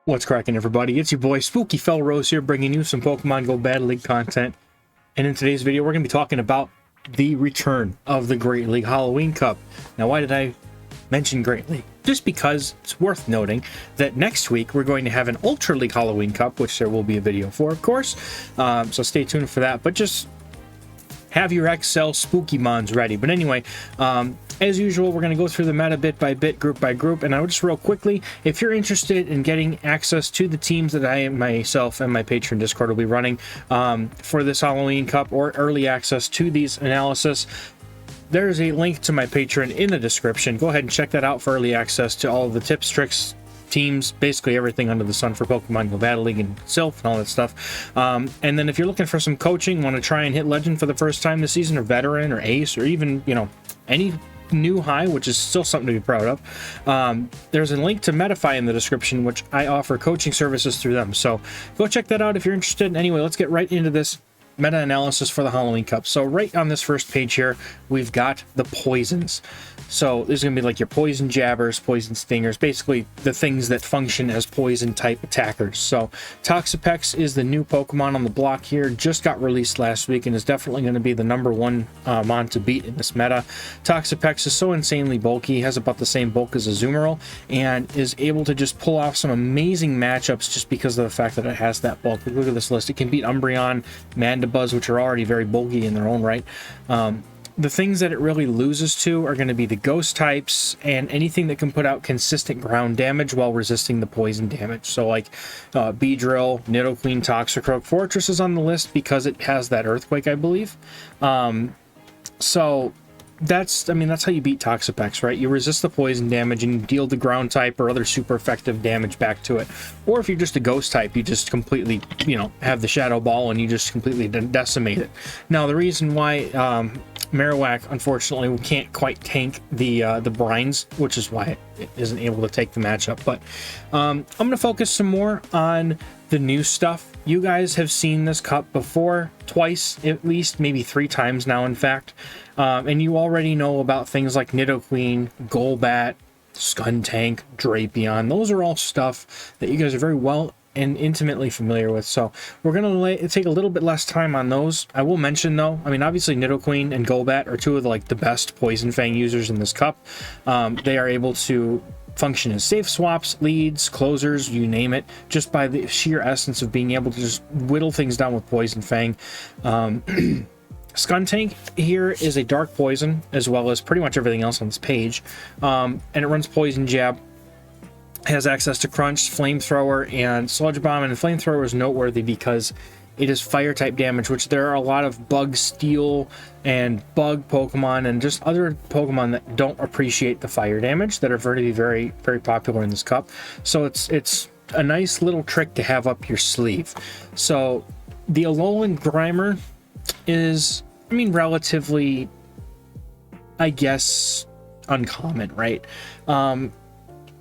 What's cracking, everybody? It's your boy Spooky Felrose here, bringing you some Pokemon Go Battle League content. And in today's video, we're going to be talking about the return of the Great League Halloween Cup. Now, why did I mention Great League? Just because it's worth noting that next week we're going to have an Ultra League Halloween Cup, which there will be a video for, of course. So stay tuned for that. But just have your XL Spooky Mons ready. But anyway, as usual, we're going to go through the meta bit by bit, group by group, and I would just real quickly, if you're interested in getting access to the teams that I myself and my Patreon Discord will be running for this Halloween Cup, or early access to these analysis, there's a link to my Patreon in the description. Go ahead and check that out for early access to all of the tips, tricks, teams, basically everything under the sun for Pokemon Go Battle League and Sylph and all that stuff. And then if you're looking for some coaching, want to try and hit Legend for the first time this season, or Veteran, or Ace, or even, you know, any new high, which is still something to be proud of, there's a link to Metafy in the description, which I offer coaching services through them. So go check that out if you're interested. Anyway, let's get right into this meta analysis for the Halloween Cup. So right on this first page here, we've got the poisons. So there's going to be like your poison jabbers, poison stingers, basically the things that function as poison type attackers. So Toxapex is the new Pokemon on the block here, just got released last week and is definitely going to be the #1 mon to beat in this meta. Toxapex is so insanely bulky, has about the same bulk as Azumarill, and is able to just pull off some amazing matchups just because of the fact that it has that bulk. Look at this list. It can beat Umbreon, Mandibuzz, which are already very bulky in their own right. The things that it really loses to are going to be the ghost types and anything that can put out consistent ground damage while resisting the poison damage. So like Beedrill, Nidoqueen, Toxicroak. Fortress is on the list because it has that earthquake, I believe. So that's how you beat Toxapex, right? You resist the poison damage and you deal the ground type or other super effective damage back to it. Or if you're just a ghost type, you just completely, have the Shadow Ball and you just completely decimate it. Now, the reason why Marowak, unfortunately, can't quite tank the brines, which is why it isn't able to take the matchup. But I'm going to focus some more on the new stuff. You guys have seen this cup before, twice at least, maybe 3 times now, in fact. And you already know about things like Nidoqueen, Golbat, Skuntank, Drapion. Those are all stuff that you guys are very well and intimately familiar with. So we're going to take a little bit less time on those. I will mention, though, obviously Nidoqueen and Golbat are two of the best Poison Fang users in this cup. They are able to function as safe swaps, leads, closers, you name it, just by the sheer essence of being able to just whittle things down with Poison Fang. Skuntank here is a dark poison, as well as pretty much everything else on this page, and it runs Poison Jab, has access to Crunch, Flamethrower, and Sludge Bomb. And Flamethrower is noteworthy because it is fire type damage, which there are a lot of bug steel and bug Pokemon and just other Pokemon that don't appreciate the fire damage that are very, very, very popular in this cup. So it's a nice little trick to have up your sleeve. So the Alolan Grimer is, relatively, I guess, uncommon, right?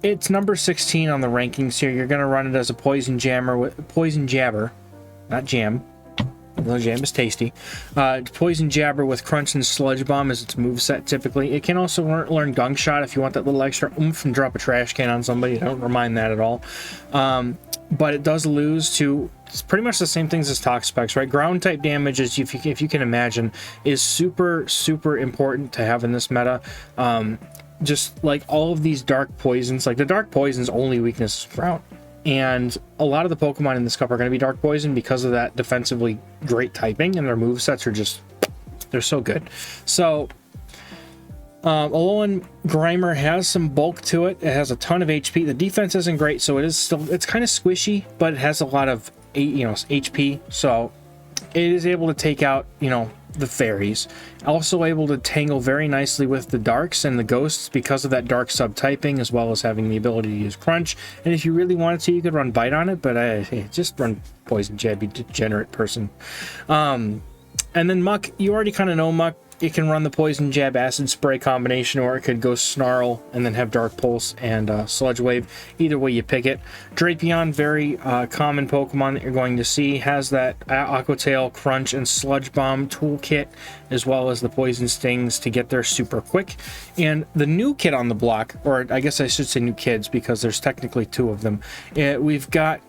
It's number 16 on the rankings here. You're going to run it as a Poison Jabber, not Jam. Although Jam is tasty. Poison Jabber with Crunch and Sludge Bomb is its moveset typically. It can also learn Gunk Shot if you want that little extra oomph and drop a trash can on somebody. I don't mind that at all. But it does lose to, it's pretty much the same things as Toxapex, right? Ground type damage, if you can imagine, is super, super important to have in this meta. Just like all of these dark poisons, like the dark poison's only weakness is ground. And a lot of the Pokemon in this cup are going to be dark poison because of that defensively great typing, and their movesets are just, they're so good. So Alolan Grimer has some bulk to it. It has a ton of HP. The defense isn't great, so it's kind of squishy, but it has a lot of HP. So it is able to take out, the fairies. Also able to tangle very nicely with the darks and the ghosts because of that dark subtyping, as well as having the ability to use Crunch. And if you really wanted to, you could run Bite on it, but just run Poison Jab, you degenerate person. And then Muck, you already kind of know Muck. it can run the Poison Jab Acid Spray combination, or it could go Snarl and then have Dark Pulse and Sludge Wave. Either way you pick it. Drapion, very common Pokemon that you're going to see, has that Aqua Tail, Crunch, and Sludge Bomb toolkit, as well as the Poison Stings to get there super quick. And the new kid on the block, or I guess I should say new kids because there's technically two of them, we've got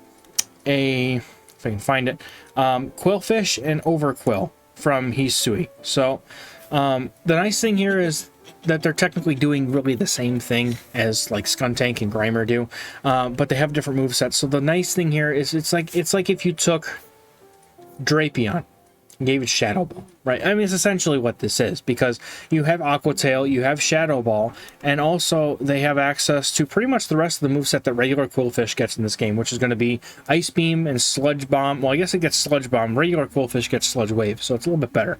a, if I can find it, Quillfish and Overquill from Hisui. So the nice thing here is that they're technically doing really the same thing as like Skuntank and Grimer do, but they have different movesets. So the nice thing here is it's like if you took Drapion and gave it Shadow Ball, right? I mean, it's essentially what this is, because you have Aqua Tail, you have Shadow Ball, and also they have access to pretty much the rest of the moveset that regular Quillfish gets in this game, which is going to be Ice Beam and Sludge Bomb. Well, I guess it gets Sludge Bomb. Regular Quillfish gets Sludge Wave, so it's a little bit better.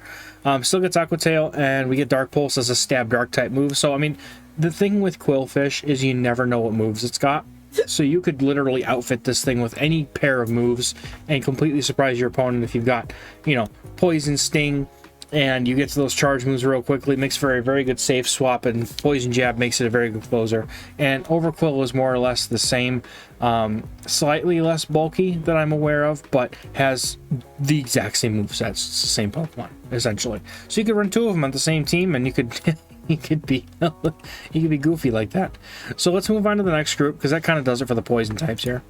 Still gets Aqua Tail, and we get Dark Pulse as a Stab Dark type move. So, I mean, the thing with Quillfish is you never know what moves it's got. So you could literally outfit this thing with any pair of moves and completely surprise your opponent if you've got, you know, Poison Sting and you get to those charge moves real quickly. It makes for a very good safe swap, and Poison Jab makes it a very good closer. And Overquill is more or less the same, slightly less bulky that I'm aware of, but has the exact same movesets. It's the same Pokemon, essentially. So you could run two of them on the same team, and you could... He could be goofy like that. So let's move on to the next group, because that kind of does it for the poison types here.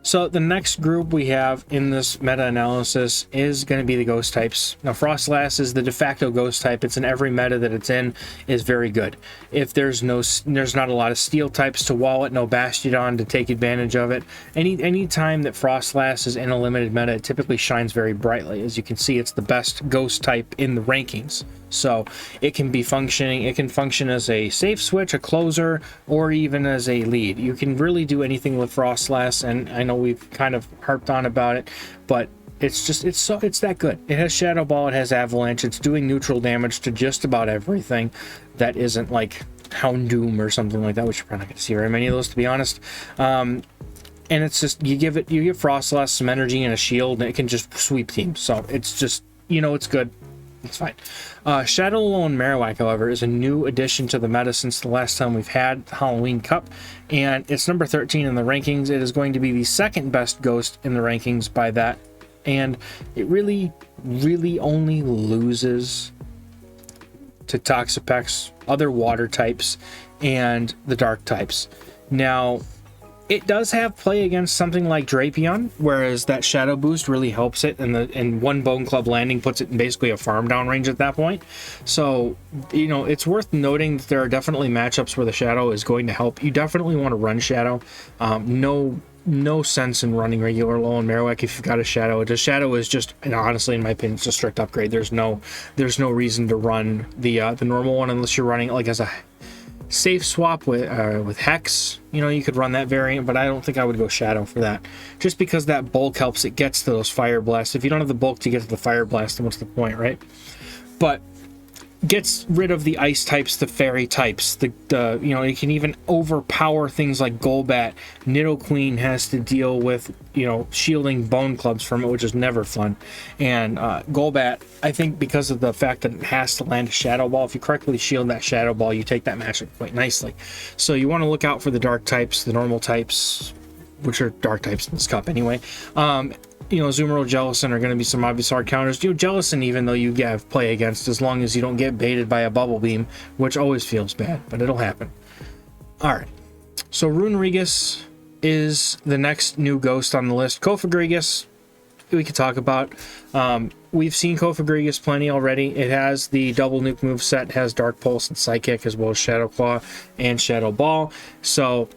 So the next group we have in this meta-analysis is going to be the ghost types. Now, Frostlass is the de facto ghost type. It's in every meta that it's in, is very good. If there's not a lot of steel types to wall it, no Bastiodon to take advantage of it. Any time that Frostlass is in a limited meta, it typically shines very brightly. As you can see, it's the best ghost type in the rankings. So it can function as a safe switch, a closer, or even as a lead. You can really do anything with Frostlass, and I know we've kind of harped on about it, but it's that good. It has Shadow Ball, it has Avalanche, it's doing neutral damage to just about everything that isn't like Houndoom or something like that, which you're probably not going to see very many of those, to be honest. And it's just, you give Frostlass some energy and a shield, and it can just sweep teams. So it's just, you know, it's good. It's fine. Shadow Lone Marowak, however, is a new addition to the meta since the last time we've had the Halloween Cup, and it's number 13 in the rankings. It is going to be the second best ghost in the rankings by that, and it really, really only loses to Toxapex, other water types, and the dark types. Now, it does have play against something like Drapion, whereas that Shadow Boost really helps it, and one Bone Club landing puts it in basically a farm down range at that point. So, you know, it's worth noting that there are definitely matchups where the Shadow is going to help. You definitely want to run Shadow. No sense in running regular Lone Marowak if you've got a Shadow. The Shadow is just, and honestly, in my opinion, it's a strict upgrade. There's no reason to run the normal one unless you're running it like as a safe swap with Hex. You know, you could run that variant, but I don't think I would go Shadow for that, just because that bulk helps it gets to those Fire Blasts. If you don't have the bulk to get to the Fire Blast, then what's the point, right? But gets rid of the ice types, the fairy types, you know, it can even overpower things like Golbat. Nidoqueen has to deal with, you know, shielding Bone Clubs from it, which is never fun. And Golbat, I think because of the fact that it has to land a Shadow Ball, if you correctly shield that Shadow Ball, you take that matchup quite nicely. So you want to look out for the dark types, the normal types, which are dark types in this cup anyway. You know, Azumarill, Jellicent are going to be some obvious hard counters. You know, Jellicent, even though you have play against, as long as you don't get baited by a Bubble Beam, which always feels bad, but it'll happen. Alright, so Runerigus is the next new ghost on the list. Cofagrigus, we could talk about. We've seen Cofagrigus plenty already. It has the double nuke moveset, has Dark Pulse and Psychic, as well as Shadow Claw and Shadow Ball. So,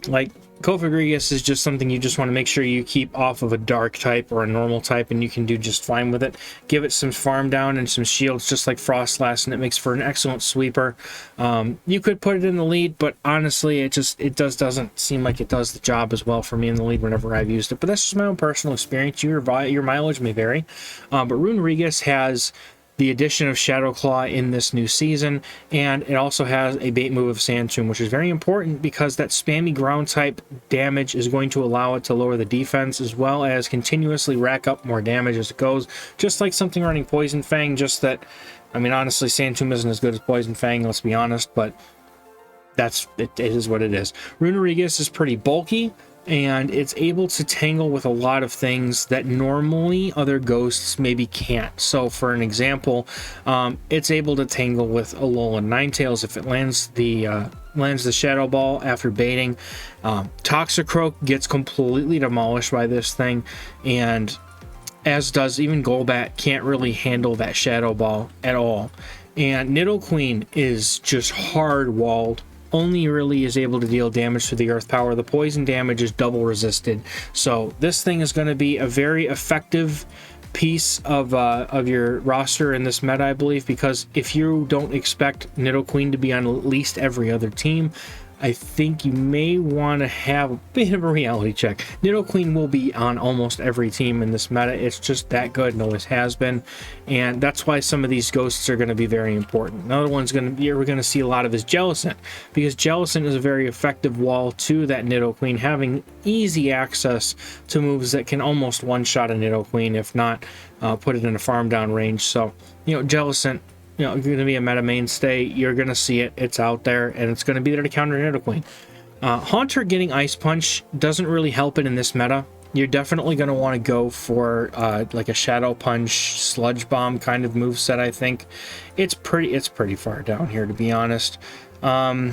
like, Cofagrigus is just something you just want to make sure you keep off of a dark type or a normal type, and you can do just fine with it. Give it some farm down and some shields, just like Frostlass, and it makes for an excellent sweeper. You could put it in the lead, but honestly, it doesn't seem like it does the job as well for me in the lead whenever I've used it. But that's just my own personal experience. Your mileage may vary. But Runerigus has the addition of Shadow Claw in this new season, and it also has a bait move of Sand Tomb, which is very important because that spammy ground type damage is going to allow it to lower the defense as well as continuously rack up more damage as it goes, just like something running Poison Fang. Just that, I mean, honestly, Sand Tomb isn't as good as Poison Fang, let's be honest, but it is what it is. Runerigus is pretty bulky, and it's able to tangle with a lot of things that normally other ghosts maybe can't. So for an example, it's able to tangle with Alolan Ninetales if it lands the Shadow Ball after baiting. Toxicroak gets completely demolished by this thing, and as does even Golbat. Can't really handle that Shadow Ball at all. And Nidoqueen is just hard walled, only really is able to deal damage to the earth power. The poison damage is double resisted, so this thing is going to be a very effective piece of your roster in this meta, I believe, because if you don't expect Nidoqueen to be on at least every other team, I think you may want to have a bit of a reality check. Nidoqueen will be on almost every team in this meta. It's just that good and always has been, and that's why some of these ghosts are going to be very important. Another one's going to be, we're going to see a lot of, is Jellicent, because Jellicent is a very effective wall to that Nidoqueen, having easy access to moves that can almost one-shot a Nidoqueen, if not put it in a farm down range. So, you know, Jellicent, you know, going to be a meta mainstay. You're going to see it. It's out there, and it's going to be there to counter Nidoqueen. Haunter getting Ice Punch doesn't really help it in this meta. You're definitely going to want to go for like a Shadow Punch, Sludge Bomb kind of moveset, I think. It's pretty far down here, to be honest. Yeah,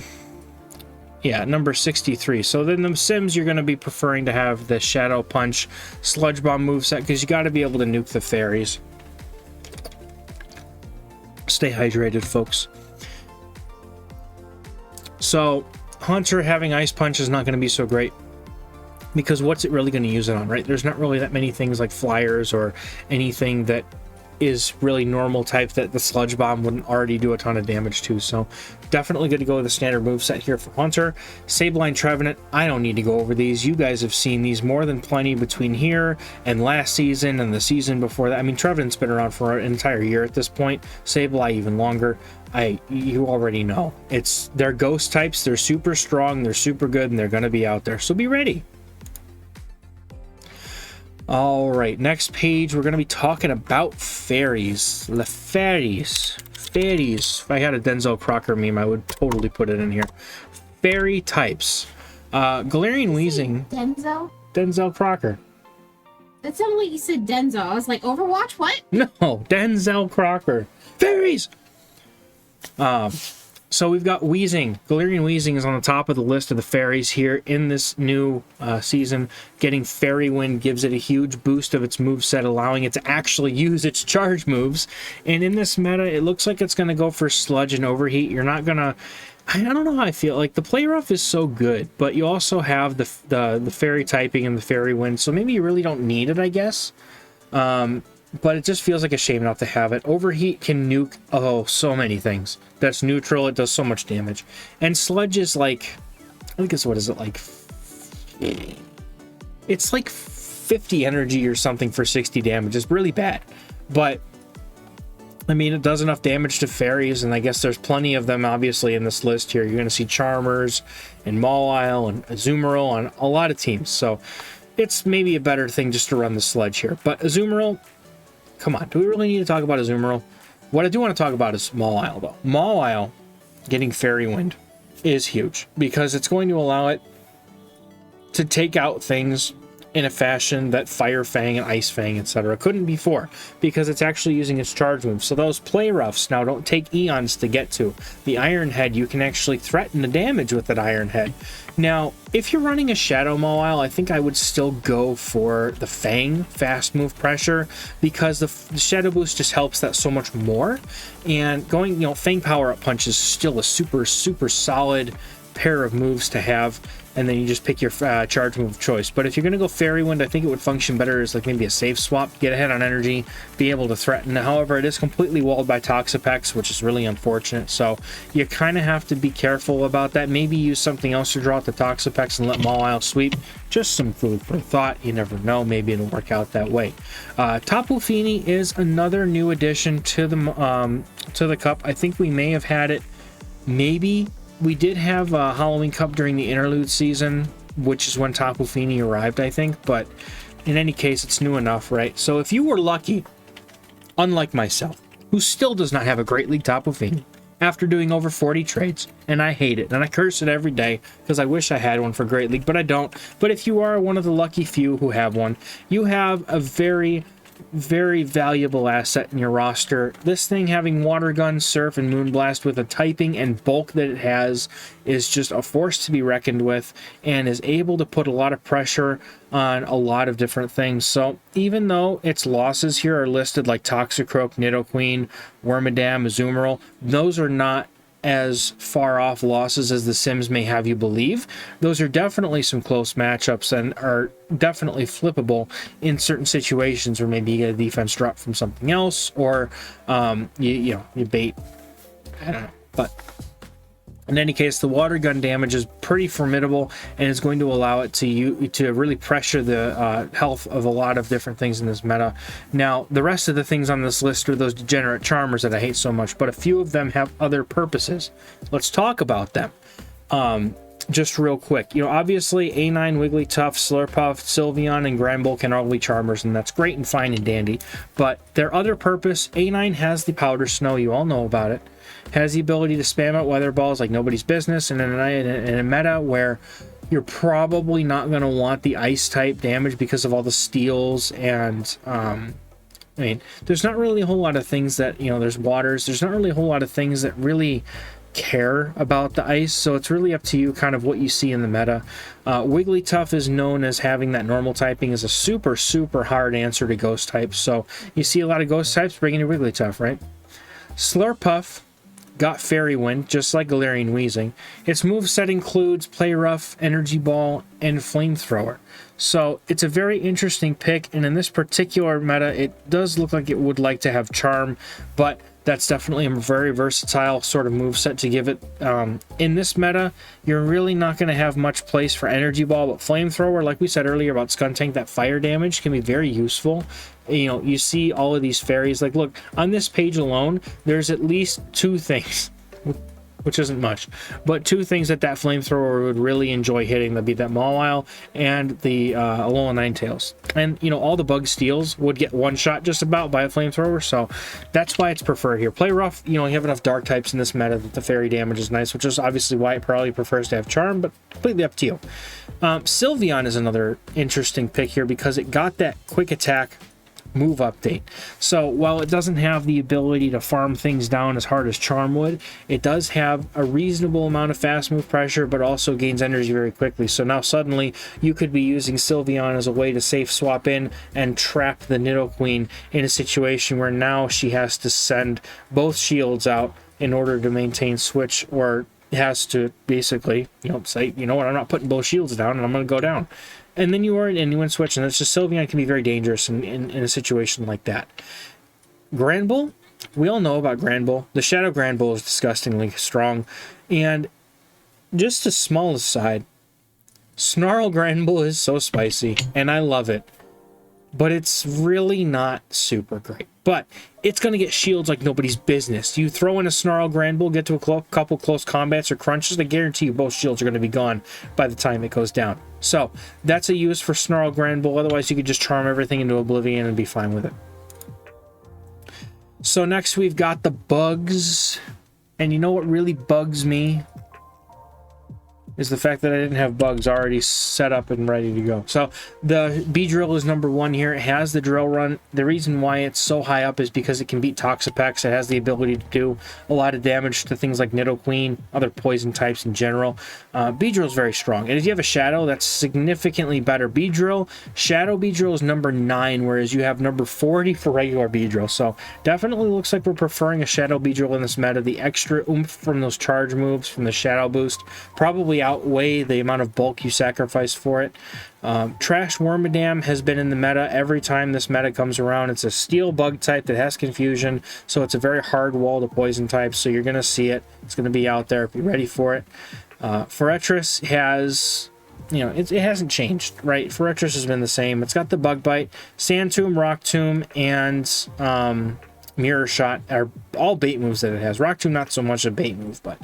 number 63. So then the Sims, you're going to be preferring to have the Shadow Punch, Sludge Bomb moveset, because you got to be able to nuke the fairies. Stay hydrated, folks. So Haunter having Ice Punch is not going to be so great, because what's it really going to use it on, right? There's not really that many things like flyers or anything that is really normal type that the Sludge Bomb wouldn't already do a ton of damage to. So definitely good to go with the standard moveset here for Haunter. Sableye, Trevenant, I don't need to go over these. You guys have seen these more than plenty between here and last season and the season before that. I mean, Trevenant's been around for an entire year at this point. Sableye even longer. You already know. They're ghost types. They're super strong. They're super good, and they're going to be out there. So be ready. All right, next page, we're going to be talking about fairies. The fairies. Fairies. If I had a Denzel Crocker meme, I would totally put it in here. Fairy types. Galarian Weezing. Denzel? Denzel Crocker. That sounded like you said Denzel. I was like, Overwatch? What? No, Denzel Crocker. Fairies! So we've got Weezing. Galarian Weezing is on the top of the list of the fairies here in this new season. Getting Fairy Wind gives it a huge boost of its moveset, allowing it to actually use its charge moves. And in this meta, it looks like it's going to go for Sludge and Overheat. You're not going to... I don't know how I feel. Like, the play rough is so good, but you also have the fairy typing and the Fairy Wind, so maybe you really don't need it, I guess. But it just feels like a shame not to have it. Overheat can nuke, so many things. That's neutral, it does so much damage. And Sludge is like, I think it's, what is it, like... It's like 50 energy or something for 60 damage. It's really bad. But, I mean, it does enough damage to fairies, and I guess there's plenty of them, obviously, in this list here. You're going to see Charmers, and Mawile, and Azumarill on a lot of teams. So, it's maybe a better thing just to run the Sludge here. But Azumarill... Come on, do we really need to talk about Azumarill? What I do want to talk about is Mawile, though. Mawile getting Fairy Wind is huge, because it's going to allow it to take out things in a fashion that Fire Fang and Ice Fang, etc. couldn't before, because it's actually using its charge move. So those play roughs now don't take eons to get to. The Iron Head, you can actually threaten the damage with that Iron Head. Now, if you're running a Shadow Mawile, I think I would still go for the Fang fast move pressure, because the Shadow Boost just helps that so much more. And going, you know, Fang Power Up Punch is still a super, super solid pair of moves to have. and then you just pick your charge move of choice. But if you're going to go Fairy Wind, I think it would function better as like maybe a safe swap, get ahead on energy, be able to threaten. However, it is completely walled by Toxapex, which is really unfortunate, so you kind of have to be careful about that. Maybe use something else to draw out the Toxapex and let Mawile sweep. Just some food for thought, you never know, maybe it'll work out that way. Tapu Fini is another new addition to the cup. I think we may have had it, maybe we did have a Halloween Cup during the interlude season, which is when Tapu Fini arrived, I think, but in any case, it's new enough, right? So if you were lucky, unlike myself, who still does not have a Great League Tapu Fini, after doing over 40 trades, and I hate it, and I curse it every day, because I wish I had one for Great League, but I don't. But if you are one of the lucky few who have one, you have a very valuable asset in your roster. This thing having Water Gun, Surf, and Moonblast with the typing and bulk that it has is just a force to be reckoned with, and is able to put a lot of pressure on a lot of different things. So even though its losses here are listed like Toxicroak, Nidoqueen, Wormadam, Azumarill, those are not as far off losses as the Sims may have you believe. Those are definitely some close matchups and are definitely flippable in certain situations where maybe you get a defense drop from something else, or you bait, I don't know. But in any case, the Water Gun damage is pretty formidable, and it's going to allow it to really pressure the health of a lot of different things in this meta. Now, the rest of the things on this list are those degenerate charmers that I hate so much, but a few of them have other purposes. Let's talk about them. Just real quick, obviously A9, Wigglytuff, Slurpuff, Sylveon, and Granbull can all be charmers, and that's great and fine and dandy. But their other purpose, A9 has the Powder Snow, you all know about it. Has the ability to spam out Weather Balls like nobody's business, and in a meta where you're probably not going to want the Ice type damage because of all the steals, and I mean, there's not really a whole lot of things that, there's waters, there's not really a whole lot of things that really care about the ice, so it's really up to you kind of what you see in the meta. Wigglytuff is known as having that normal typing as a super hard answer to ghost types, so you see a lot of ghost types bringing in Wigglytuff, right? Slurpuff got Fairy Wind, just like Galarian Weezing. Its moveset includes Play Rough, Energy Ball, and Flamethrower. So it's a very interesting pick, and in this particular meta, it does look like it would like to have Charm, but that's definitely a very versatile sort of moveset to give it. In this meta, you're really not going to have much place for Energy Ball, but Flamethrower, like we said earlier about Skuntank, that fire damage can be very useful. You see all of these fairies. Like, look, on this page alone, there's at least 2 things, which isn't much, but 2 things that Flamethrower would really enjoy hitting. That'd be that Mawile and the Alola Ninetales. And, all the bug steals would get one shot just about by a Flamethrower, so that's why it's preferred here. Play Rough, you have enough dark types in this meta that the fairy damage is nice, which is obviously why it probably prefers to have Charm, but completely up to you. Sylveon is another interesting pick here because it got that quick attack move update. So while it doesn't have the ability to farm things down as hard as Charm would, it does have a reasonable amount of fast move pressure, but also gains energy very quickly. So now suddenly you could be using Sylveon as a way to safe swap in and trap the Nidoqueen in a situation where now she has to send both shields out in order to maintain switch, or has to basically, say, you know what, I'm not putting both shields down and I'm going to go down. And then you are an Inuan switch, and it's just Sylveon can be very dangerous in a situation like that. Granbull, we all know about Granbull. The Shadow Granbull is disgustingly strong. And just a small aside, Snarl Granbull is so spicy, and I love it. But it's really not super great. But it's going to get shields like nobody's business. You throw in a Snarl Granbull, get to a couple close combats or crunches, I guarantee you both shields are going to be gone by the time it goes down. So that's a use for Snarl Granbull. Otherwise, you could just charm everything into oblivion and be fine with it. So next we've got the bugs. And you know what really bugs me? Is the fact that I didn't have bugs already set up and ready to go. So the Beedrill is number 1 here. It has the drill run. The reason why it's so high up is because it can beat Toxapex. It has the ability to do a lot of damage to things like Nidoqueen, other poison types in general. Beedrill is very strong. And if you have a Shadow, that's significantly better. Beedrill, Shadow Beedrill is number 9, whereas you have number 40 for regular Beedrill. So definitely looks like we're preferring a Shadow Beedrill in this meta. The extra oomph from those charge moves, from the Shadow boost, probably outweigh the amount of bulk you sacrifice for it. Trash Wormadam has been in the meta every time this meta comes around. It's a steel bug type that has confusion, so it's a very hard wall to poison type, so you're going to see it. It's going to be out there. Be ready for it. Forretress has, you know, it hasn't changed, right? Forretress has been the same. It's got the Bug Bite, Sand Tomb, Rock Tomb, and Mirror Shot are all bait moves that it has. Rock Tomb, not so much a bait move, but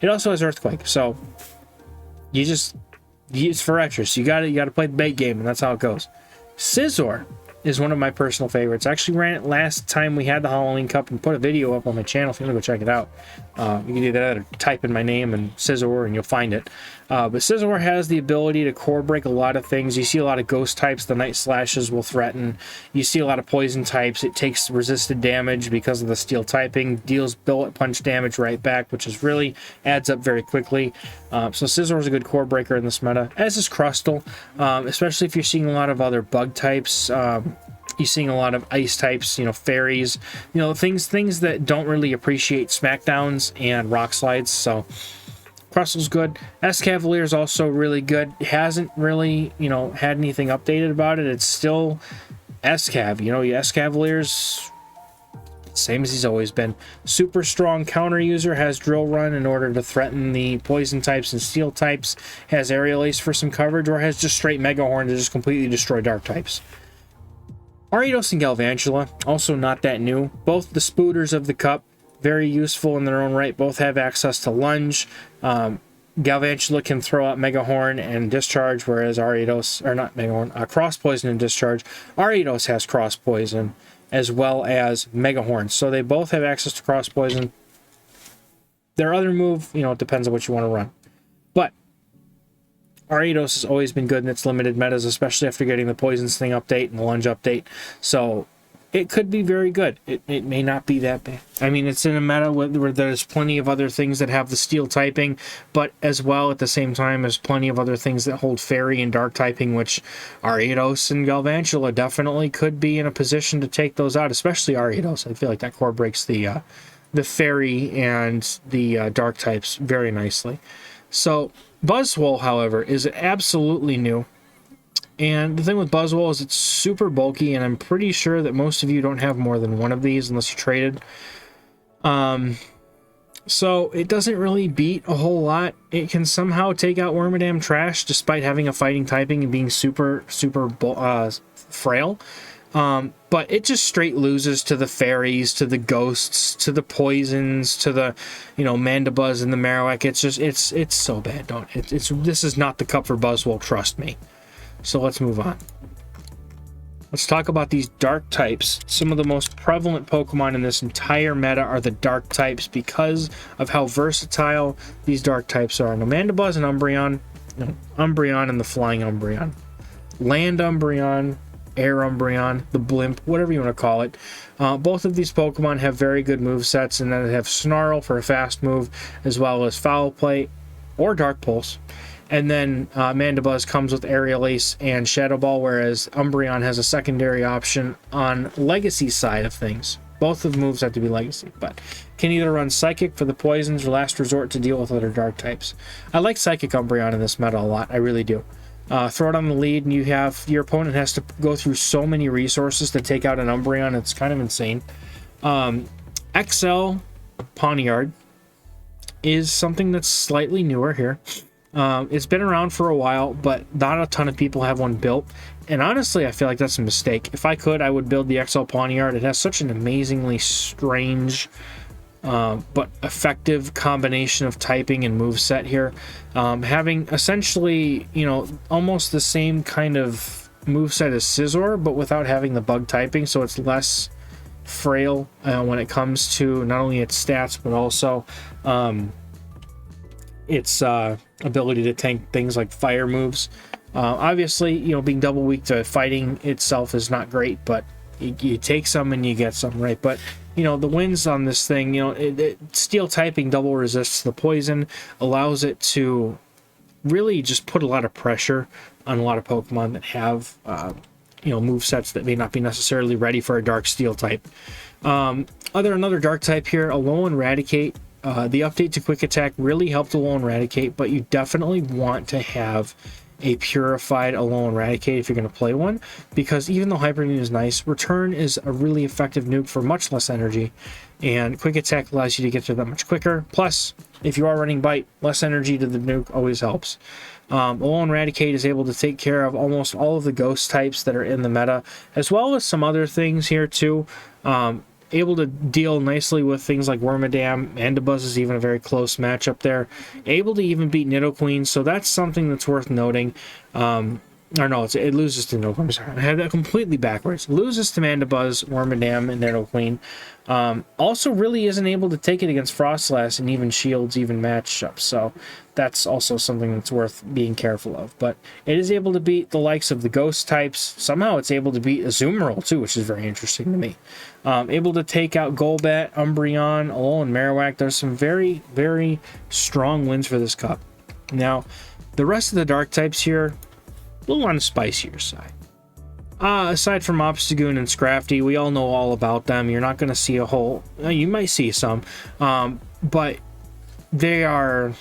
it also has Earthquake. So you just use Forretress. You got to play the bait game, and that's how it goes. Scizor is one of my personal favorites. I actually ran it last time we had the Halloween Cup and put a video up on my channel if you want to go check it out. You can do that or type in my name and Scizor and you'll find it. But Scizor has the ability to core break a lot of things. You see a lot of ghost types. The Night Slashes will threaten. You see a lot of poison types. It takes resisted damage because of the steel typing. Deals bullet punch damage right back, which is really adds up very quickly. So Scizor is a good core breaker in this meta, as is Crustle, especially if you're seeing a lot of other bug types. You're seeing a lot of ice types, you know, fairies, you know, things that don't really appreciate smackdowns and rock slides. So Crustle's good. Escavalier is also really good. It hasn't really, you know, had anything updated about it. It's still Escav. You know, Escavalier's same as he's always been. Super strong counter user, has Drill Run in order to threaten the poison types and steel types, has Aerial Ace for some coverage, or has just straight Mega Horn to just completely destroy dark types. Ariados and Galvantula, also not that new. Both the spooters of the cup, very useful in their own right. Both have access to lunge. Galvantula can throw out Mega Horn and Discharge, whereas Ariados, or not Mega Horn, Cross Poison and Discharge. Ariados has Cross Poison as well as Mega Horn, so they both have access to Cross Poison. Their other move, you know, it depends on what you want to run. But Ariados has always been good in its limited metas, especially after getting the Poison Sting update and the Lunge update. So it could be very good. It may not be that bad. I mean, it's in a meta where there's plenty of other things that have the steel typing, but as well at the same time there's plenty of other things that hold fairy and dark typing, which Ariados and Galvantula definitely could be in a position to take those out, especially Ariados. I feel like that core breaks the fairy and the dark types very nicely. So Buzzwole, however, is absolutely new. And the thing with Buzzwole is it's super bulky, and I'm pretty sure that most of you don't have more than one of these unless you traded. So it doesn't really beat a whole lot. It can somehow take out Wormadam Trash despite having a fighting typing and being super frail. But it just straight loses to the fairies, to the ghosts, to the poisons, to the, you know, Mandibuzz and the Marowak. It's just, it's so bad. This is not the cup for Buzzwole, trust me. So let's move on. Let's talk about these dark types. Some of the most prevalent Pokemon in this entire meta are the dark types because of how versatile these dark types are. Now, Mandibuzz and Umbreon, Umbreon and the Flying Umbreon, Land Umbreon, Air Umbreon, the Blimp, whatever you want to call it. Both of these Pokemon have very good movesets, and then they have Snarl for a fast move, as well as Foul Play or Dark Pulse. And then Mandibuzz comes with Aerial Ace and Shadow Ball, whereas Umbreon has a secondary option on Legacy side of things. Both of the moves have to be Legacy, but can either run Psychic for the poisons or Last Resort to deal with other dark types. I like Psychic Umbreon in this meta a lot, I really do. Throw it on the lead, and your opponent has to go through so many resources to take out an Umbreon. It's kind of insane. XL Pawniard is something that's slightly newer here. It's been around for a while, but not a ton of people have one built. And honestly, I feel like that's a mistake. If I could, I would build the XL Pawniard. It has such an amazingly strange but effective combination of typing and moveset here. Having essentially, you know, almost the same kind of moveset as Scizor, but without having the bug typing, so it's less frail when it comes to not only its stats, but also its ability to tank things like fire moves. Obviously, you know, being double weak to fighting itself is not great, but you take some and you get some, right? But, you know, the wins on this thing, you know, steel typing double resists the poison, allows it to really just put a lot of pressure on a lot of Pokemon that have, you know, movesets that may not be necessarily ready for a dark steel type. Another dark type here, Alolan Raticate. The update to Quick Attack really helped Alolan Raticate, but you definitely want to have a purified Alolan Raticate if you're going to play one, because even though Hyper Beam is nice, Return is a really effective nuke for much less energy, and Quick Attack allows you to get there that much quicker. Plus, if you are running Bite, less energy to the nuke always helps. Alolan Raticate is able to take care of almost all of the ghost types that are in the meta, as well as some other things here too. Able to deal nicely with things like Wormadam. Mandibuzz is even a very close matchup there. Able to even beat Nidoqueen, so that's something that's worth noting. Or no, it loses to Nidoqueen. I'm sorry, I had that completely backwards. Loses to Mandibuzz, Wormadam, and Nidoqueen. Also really isn't able to take it against Frostlass and even Shields, even matchups, so that's also something that's worth being careful of. But it is able to beat the likes of the ghost types. Somehow it's able to beat Azumarill too, which is very interesting to me. Able to take out Golbat, Umbreon, Alolan Marowak. There's some very, very strong wins for this cup. Now, the rest of the dark types here, a little on the spicier side. Aside from Obstagoon and Scrafty, we all know all about them. You're not going to see a whole... you might see some, but they're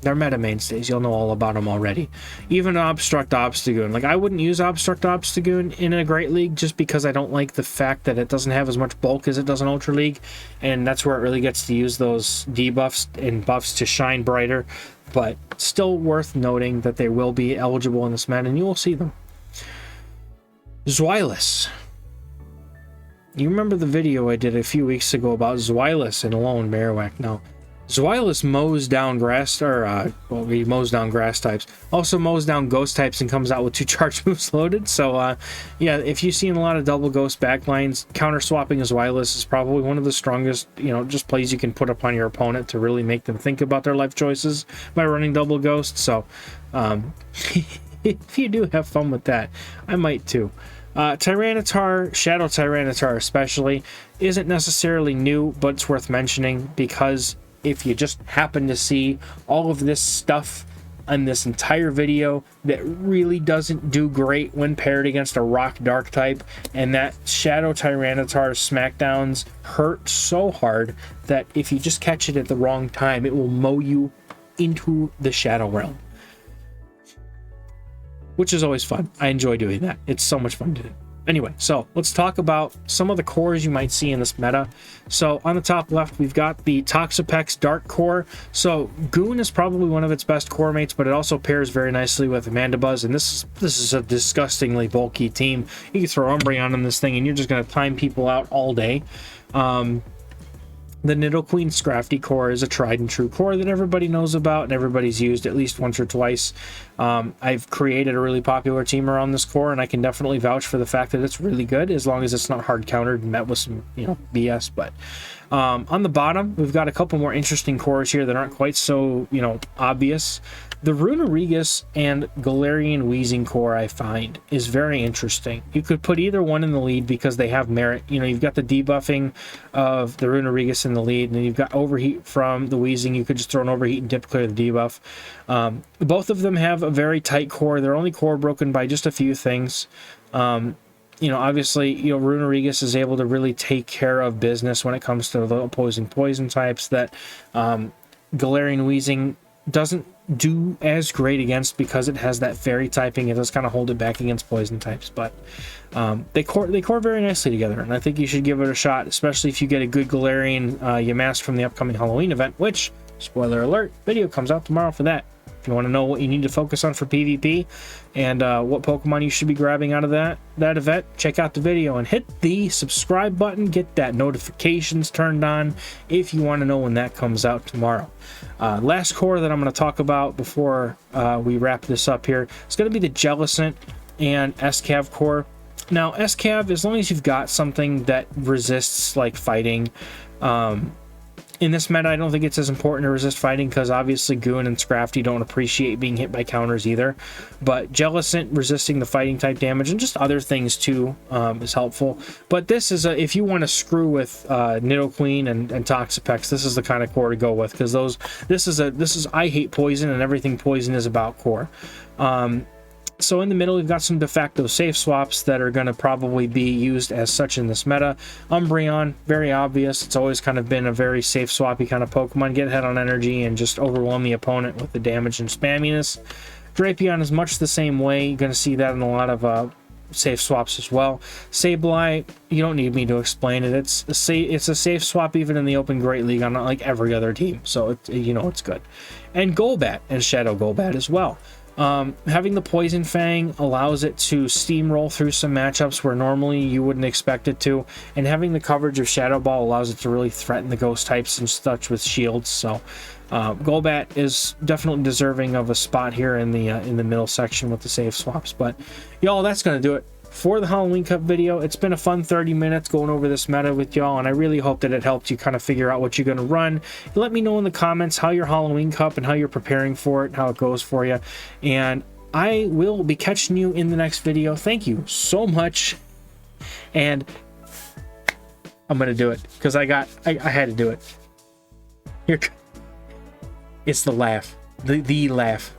meta mainstays. You'll know all about them already. Even Obstruct Obstagoon. Like, I wouldn't use Obstruct Obstagoon in a Great League just because I don't like the fact that it doesn't have as much bulk as it does in Ultra League, and that's where it really gets to use those debuffs and buffs to shine brighter. But still worth noting that they will be eligible in this meta, and you will see them. Zweilous. You remember the video I did a few weeks ago about Zweilous and Alolan Marowak. Now, Zweilous mows down grass, he mows down grass types. Also mows down ghost types and comes out with 2 charge moves loaded. So, yeah, if you've seen a lot of double ghost backlines, counter swapping as Zweilous is probably one of the strongest, just plays you can put upon your opponent to really make them think about their life choices by running double ghost. So, if you do have fun with that, I might too. Tyranitar, Shadow Tyranitar especially, isn't necessarily new, but it's worth mentioning because if you just happen to see all of this stuff in this entire video that really doesn't do great when paired against a rock dark type, and that Shadow Tyranitar smackdowns hurt so hard that if you just catch it at the wrong time, it will mow you into the Shadow Realm. Which is always fun. I enjoy doing that. It's so much fun to do. Anyway, so let's talk about some of the cores you might see in this meta. So on the top left, we've got the Toxapex Dark Core. So Goon is probably one of its best core mates, but it also pairs very nicely with Mandibuzz, and this is a disgustingly bulky team. You can throw Umbreon on this thing, and you're just going to time people out all day. The Nidoqueen Scrafty core is a tried and true core that everybody knows about and everybody's used at least once or twice. I've created a really popular team around this core, and I can definitely vouch for the fact that it's really good as long as it's not hard countered and met with some, BS. But on the bottom, we've got a couple more interesting cores here that aren't quite so, obvious. The Runerigus and Galarian Weezing core, I find, is very interesting. You could put either one in the lead because they have merit. You've got the debuffing of the Runerigus in the lead, and then you've got Overheat from the Weezing. You could just throw an Overheat and dip clear the debuff. Both of them have a very tight core. They're only core broken by just a few things. Obviously, Runerigus is able to really take care of business when it comes to the opposing poison types that Galarian Weezing doesn't do as great against because it has that fairy typing. It does kind of hold it back against poison types, but they core very nicely together, and I think you should give it a shot, especially if you get a good Galarian Yamask from the upcoming Halloween event, which, spoiler alert, video comes out tomorrow for that. If you want to know what you need to focus on for PvP and what Pokemon you should be grabbing out of that event, check out the video and hit the subscribe button. Get that notifications turned on if you want to know when that comes out tomorrow. Last core that I'm going to talk about before we wrap this up here is going to be the Jellicent and SCAV core. Now, SCAV, as long as you've got something that resists like fighting, in this meta, I don't think it's as important to resist fighting because obviously Goon and Scrafty don't appreciate being hit by counters either. But Jellicent resisting the fighting type damage and just other things too is helpful. But this is if you want to screw with Nidoqueen and Toxapex, this is the kind of core to go with because this is I hate poison and everything poison is about core. So in the middle, we've got some de facto safe swaps that are going to probably be used as such in this meta. Umbreon, very obvious. It's always kind of been a very safe swappy kind of Pokemon. Get ahead on energy and just overwhelm the opponent with the damage and spamminess. Drapion is much the same way. You're going to see that in a lot of safe swaps as well. Sableye, you don't need me to explain it. It's a safe swap even in the Open Great League on like every other team. So it's good. And Golbat and Shadow Golbat as well. Having the Poison Fang allows it to steamroll through some matchups where normally you wouldn't expect it to, and having the coverage of Shadow Ball allows it to really threaten the ghost types and such with shields. So Golbat is definitely deserving of a spot here in the middle section with the safe swaps. But y'all, that's gonna do it for the Halloween Cup video. It's been a fun 30 minutes going over this meta with y'all, and I really hope that it helped you kind of figure out what you're going to run. Let me know in the comments how your Halloween Cup and how you're preparing for it, how it goes for you, and I will be catching you in the next video. Thank you so much, and I'm going to do it because I had to do it. Here, it's the laugh, the laugh.